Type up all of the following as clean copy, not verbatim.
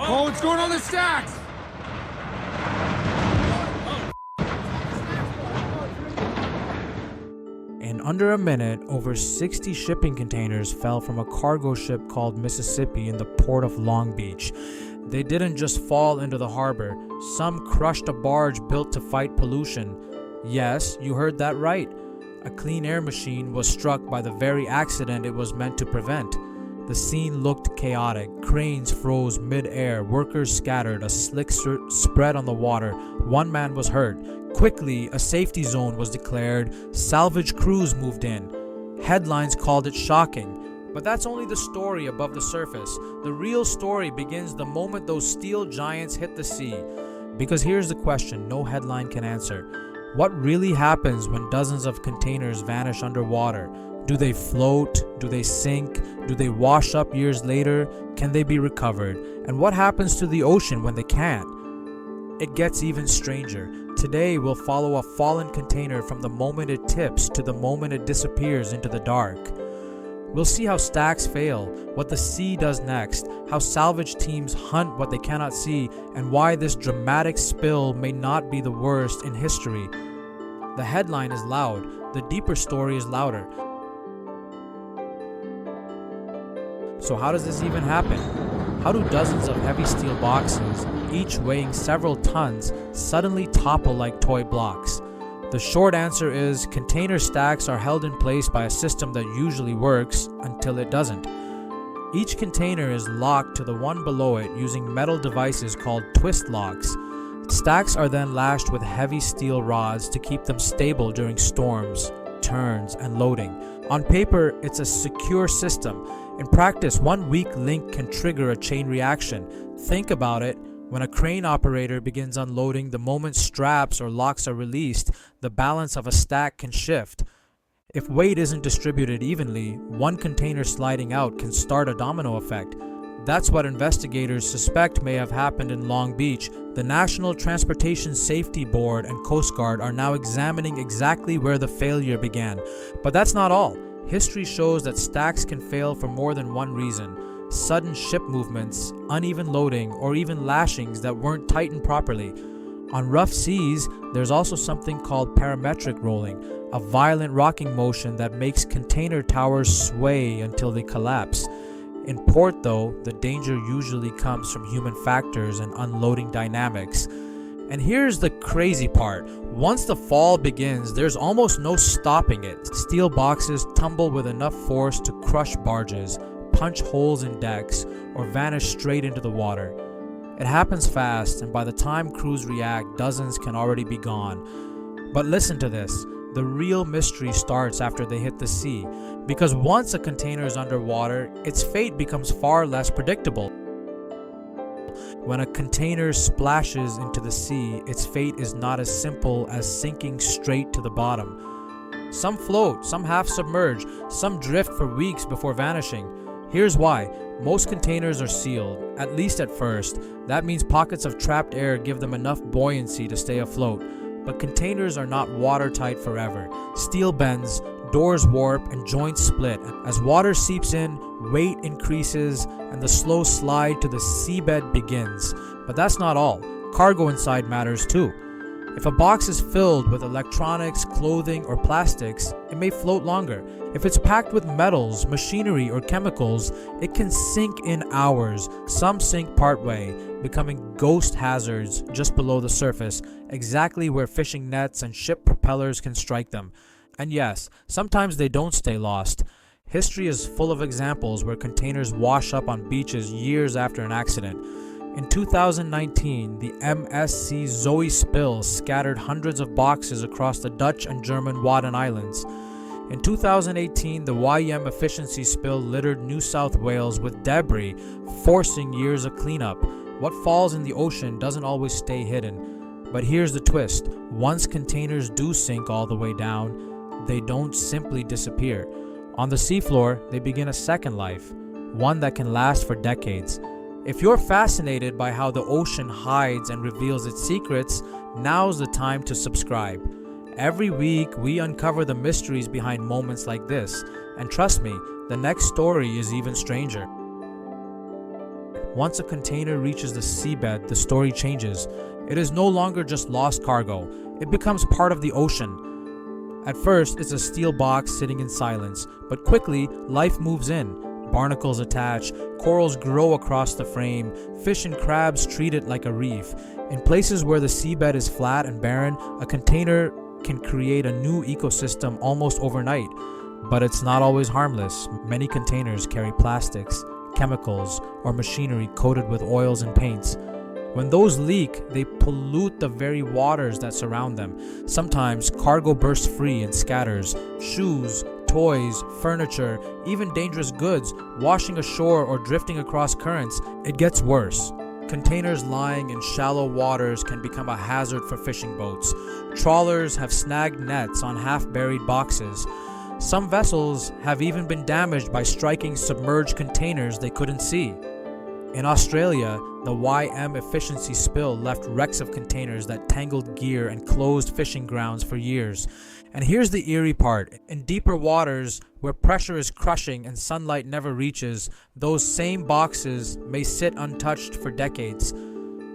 Oh, what's going on the stacks? In under a minute, over 60 shipping containers fell from a cargo ship called Mississippi in the port of Long Beach. They didn't just fall into the harbor. Some crushed a barge built to fight pollution. Yes, you heard that right. A clean air machine was struck by the very accident it was meant to prevent. The scene looked chaotic. Cranes froze mid-air, workers scattered, a slick spread on the water. One man was hurt. Quickly, a safety zone was declared. Salvage crews moved in. Headlines called it shocking. But that's only the story above the surface. The real story begins the moment those steel giants hit the sea. Because here's the question no headline can answer. What really happens when dozens of containers vanish underwater? Do they float? Do they sink? Do they wash up years later? Can they be recovered? And what happens to the ocean when they can't? It gets even stranger. Today we'll follow a fallen container from the moment it tips to the moment it disappears into the dark. We'll see how stacks fail, what the sea does next, how salvage teams hunt what they cannot see, and why this dramatic spill may not be the worst in history. The headline is loud, the deeper story is louder. So how does this even happen? How do dozens of heavy steel boxes, each weighing several tons, suddenly topple like toy blocks? The short answer is container stacks are held in place by a system that usually works until it doesn't. Each container is locked to the one below it using metal devices called twist locks. Stacks are then lashed with heavy steel rods to keep them stable during storms, turns, and loading. On paper, it's a secure system. In practice, one weak link can trigger a chain reaction. Think about it. When a crane operator begins unloading, the moment straps or locks are released, the balance of a stack can shift. If weight isn't distributed evenly, one container sliding out can start a domino effect. That's what investigators suspect may have happened in Long Beach. The National Transportation Safety Board and Coast Guard are now examining exactly where the failure began. But that's not all. History shows that stacks can fail for more than one reason. Sudden ship movements, uneven loading, or even lashings that weren't tightened properly. On rough seas, there's also something called parametric rolling, a violent rocking motion that makes container towers sway until they collapse. In port, though, the danger usually comes from human factors and unloading dynamics. And here's the crazy part. Once the fall begins, there's almost no stopping it. Steel boxes tumble with enough force to crush barges, punch holes in decks, or vanish straight into the water. It happens fast, and by the time crews react, dozens can already be gone. But listen to this. The real mystery starts after they hit the sea, because once a container is underwater, its fate becomes far less predictable. When a container splashes into the sea, its fate is not as simple as sinking straight to the bottom. Some float, some half submerge, some drift for weeks before vanishing. Here's why. Most containers are sealed, at least at first. That means pockets of trapped air give them enough buoyancy to stay afloat. But containers are not watertight forever. Steel bends, doors warp, and joints split. As water seeps in, weight increases, and the slow slide to the seabed begins. But that's not all. Cargo inside matters too. If a box is filled with electronics, clothing, or plastics, it may float longer. If it's packed with metals, machinery, or chemicals, it can sink in hours. Some sink partway, becoming ghost hazards just below the surface, exactly where fishing nets and ship propellers can strike them. And yes, sometimes they don't stay lost. History is full of examples where containers wash up on beaches years after an accident. In 2019, the MSC Zoe spill scattered hundreds of boxes across the Dutch and German Wadden Islands. In 2018, the YM efficiency spill littered New South Wales with debris, forcing years of cleanup. What falls in the ocean doesn't always stay hidden. But here's the twist. Once containers do sink all the way down, they don't simply disappear. On the seafloor, they begin a second life, one that can last for decades. If you're fascinated by how the ocean hides and reveals its secrets, now's the time to subscribe. Every week, we uncover the mysteries behind moments like this. And trust me, the next story is even stranger. once a container reaches the seabed, the story changes. It is no longer just lost cargo, it becomes part of the ocean. At first, it's a steel box sitting in silence, but quickly, life moves in. Barnacles attach, corals grow across the frame, fish and crabs treat it like a reef. In places where the seabed is flat and barren, a container can create a new ecosystem almost overnight. But it's not always harmless. Many containers carry plastics, chemicals, or machinery coated with oils and paints. When those leak, they pollute the very waters that surround them. Sometimes cargo bursts free and scatters. Shoes, toys, furniture, even dangerous goods washing ashore or drifting across currents. It gets worse. Containers lying in shallow waters can become a hazard for fishing boats. Trawlers have snagged nets on half-buried boxes. Some vessels have even been damaged by striking submerged containers they couldn't see. In Australia, the YM efficiency spill left wrecks of containers that tangled gear and closed fishing grounds for years. And here's the eerie part. In deeper waters, where pressure is crushing and sunlight never reaches, those same boxes may sit untouched for decades,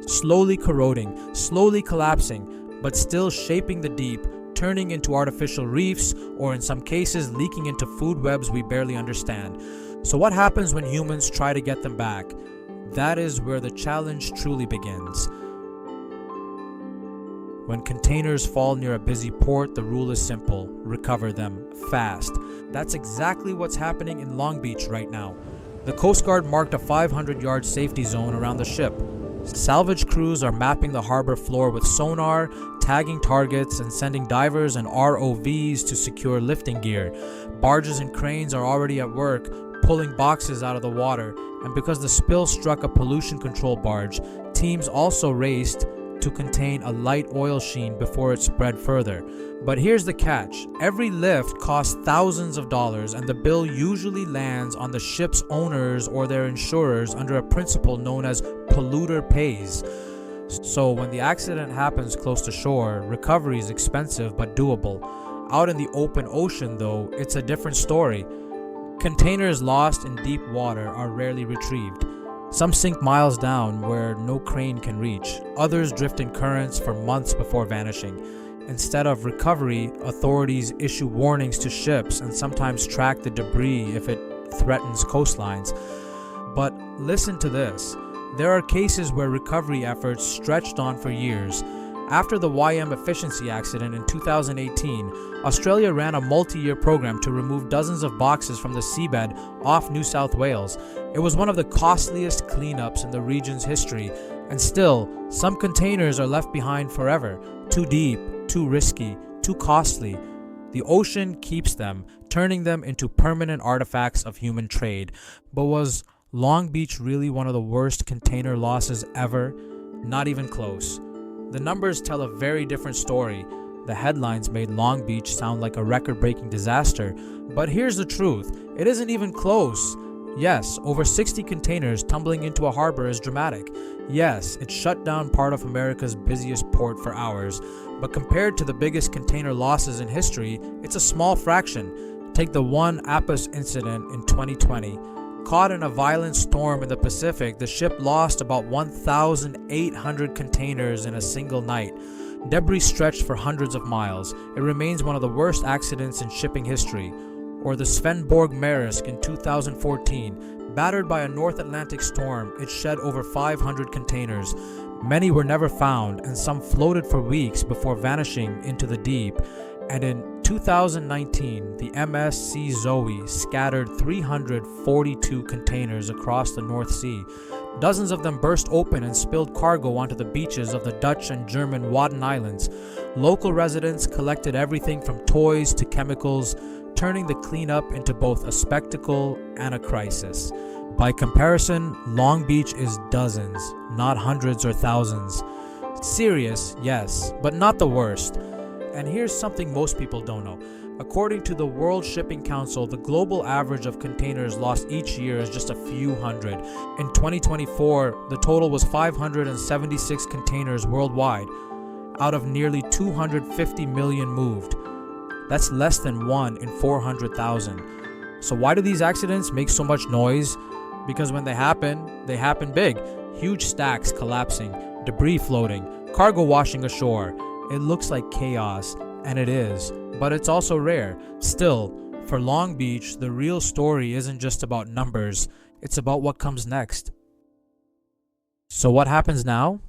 slowly corroding, slowly collapsing, but still shaping the deep, turning into artificial reefs, or in some cases leaking into food webs we barely understand. So what happens when humans try to get them back? That is where the challenge truly begins. When containers fall near a busy port, the rule is simple: recover them fast. That's exactly what's happening in Long Beach right now. The Coast Guard marked a 500-yard safety zone around the ship. Salvage crews are mapping the harbor floor with sonar, tagging targets, and sending divers and ROVs to secure lifting gear. Barges and cranes are already at work, pulling boxes out of the water, and because the spill struck a pollution control barge, teams also raced to contain a light oil sheen before it spread further. But here's the catch: every lift costs thousands of dollars, and the bill usually lands on the ship's owners or their insurers under a principle known as polluter pays. So when the accident happens close to shore, recovery is expensive but doable. Out in the open ocean, though, it's a different story. Containers lost in deep water are rarely retrieved. Some sink miles down where no crane can reach. Others drift in currents for months before vanishing. Instead of recovery, authorities issue warnings to ships and sometimes track the debris if it threatens coastlines. But listen to this. There are cases where recovery efforts stretched on for years. After the YM efficiency accident in 2018, Australia ran a multi-year program to remove dozens of boxes from the seabed off New South Wales. It was one of the costliest cleanups in the region's history, and still, some containers are left behind forever. Too deep, too risky, too costly. The ocean keeps them, turning them into permanent artifacts of human trade. But was Long Beach really one of the worst container losses ever? Not even close. The numbers tell a very different story. The headlines made Long Beach sound like a record-breaking disaster, but here's the truth: it isn't even close. Yes, over 60 containers tumbling into a harbor is dramatic. Yes, it shut down part of America's busiest port for hours, but compared to the biggest container losses in history, it's a small fraction. Take the one Apis incident in 2020. Caught in a violent storm in the Pacific, the ship lost about 1,800 containers in a single night. Debris stretched for hundreds of miles. It remains one of the worst accidents in shipping history. Or the Svenborg Maersk in 2014. Battered by a North Atlantic storm, it shed over 500 containers. Many were never found, and some floated for weeks before vanishing into the deep. And in 2019, the MSC Zoe scattered 342 containers across the North Sea. Dozens of them burst open and spilled cargo onto the beaches of the Dutch and German Wadden Islands. Local residents collected everything from toys to chemicals, turning the cleanup into both a spectacle and a crisis. By comparison, Long Beach is dozens, not hundreds or thousands. Serious, yes, but not the worst. And here's something most people don't know. According to the World Shipping Council, the global average of containers lost each year is just a few hundred. In 2024, the total was 576 containers worldwide, out of nearly 250 million moved. That's less than 1 in 400,000. So why do these accidents make so much noise? Because when they happen big. Huge stacks collapsing, debris floating, cargo washing ashore. It looks like chaos, and it is, but it's also rare. Still, for Long Beach, the real story isn't just about numbers, it's about what comes next. So what happens now?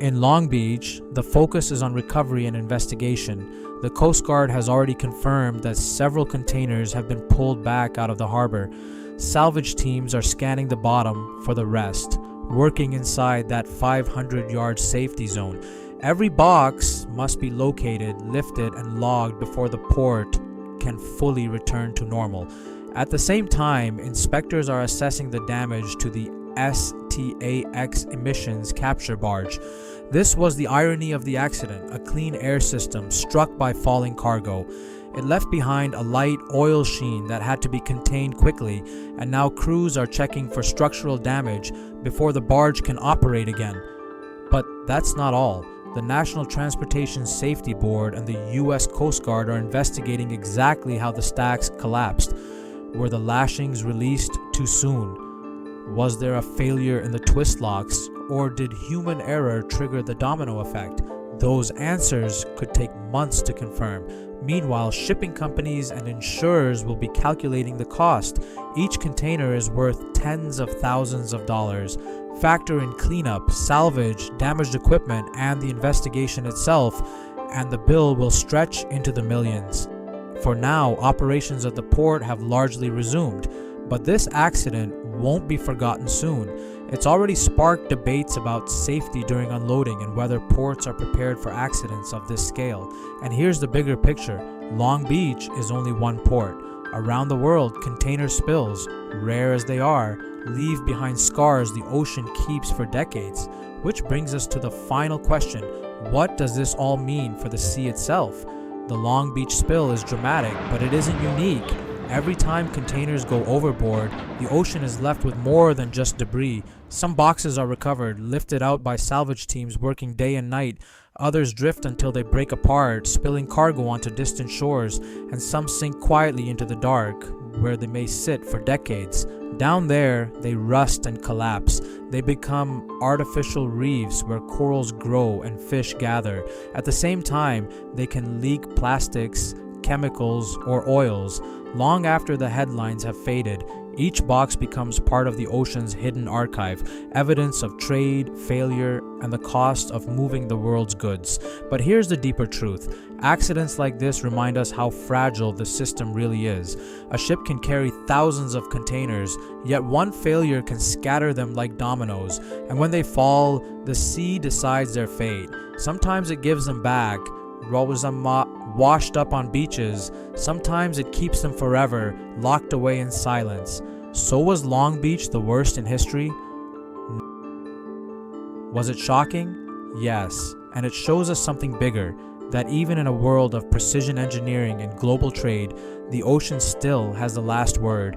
In Long Beach, the focus is on recovery and investigation. The Coast Guard has already confirmed that several containers have been pulled back out of the harbor. Salvage teams are scanning the bottom for the rest, working inside that 500-yard safety zone. Every box must be located, lifted, and logged before the port can fully return to normal. At the same time, inspectors are assessing the damage to the STAX emissions capture barge. This was the irony of the accident, a clean air system struck by falling cargo. It left behind a light oil sheen that had to be contained quickly, and now crews are checking for structural damage before the barge can operate again. But that's not all. The National Transportation Safety Board and the U.S. Coast Guard are investigating exactly how the stacks collapsed. Were the lashings released too soon? Was there a failure in the twist locks, or did human error trigger the domino effect? Those answers could take months to confirm. Meanwhile, shipping companies and insurers will be calculating the cost. Each container is worth tens of thousands of dollars. Factor in cleanup, salvage, damaged equipment, and the investigation itself, and the bill will stretch into the millions. For now, operations at the port have largely resumed, but this accident won't be forgotten soon. It's already sparked debates about safety during unloading and whether ports are prepared for accidents of this scale. And here's the bigger picture. Long Beach is only one port. Around the world, container spills, rare as they are, leave behind scars the ocean keeps for decades. Which brings us to the final question. What does this all mean for the sea itself? The Long Beach spill is dramatic, but it isn't unique. Every time containers go overboard, the ocean is left with more than just debris. Some boxes are recovered, lifted out by salvage teams working day and night. Others drift until they break apart, spilling cargo onto distant shores, and some sink quietly into the dark, where they may sit for decades. Down there, they rust and collapse. They become artificial reefs where corals grow and fish gather. At the same time, they can leak plastics, chemicals, or oils. Long after the headlines have faded, each box becomes part of the ocean's hidden archive, evidence of trade, failure, and the cost of moving the world's goods. But here's the deeper truth. Accidents like this remind us how fragile the system really is. A ship can carry thousands of containers, yet one failure can scatter them like dominoes. And when they fall, the sea decides their fate. Sometimes it gives them back, washed up on beaches. Sometimes it keeps them forever, locked away in silence. So was Long Beach the worst in history? Was it shocking? Yes, and it shows us something bigger, that even in a world of precision engineering and global trade, the ocean still has the last word.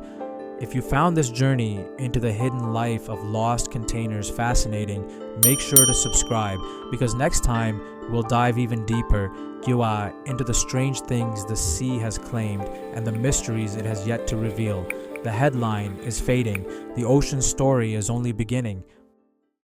If you found this journey into the hidden life of lost containers fascinating, make sure to subscribe, because next time we'll dive even deeper into the strange things the sea has claimed and the mysteries it has yet to reveal. The headline is fading. The ocean story is only beginning.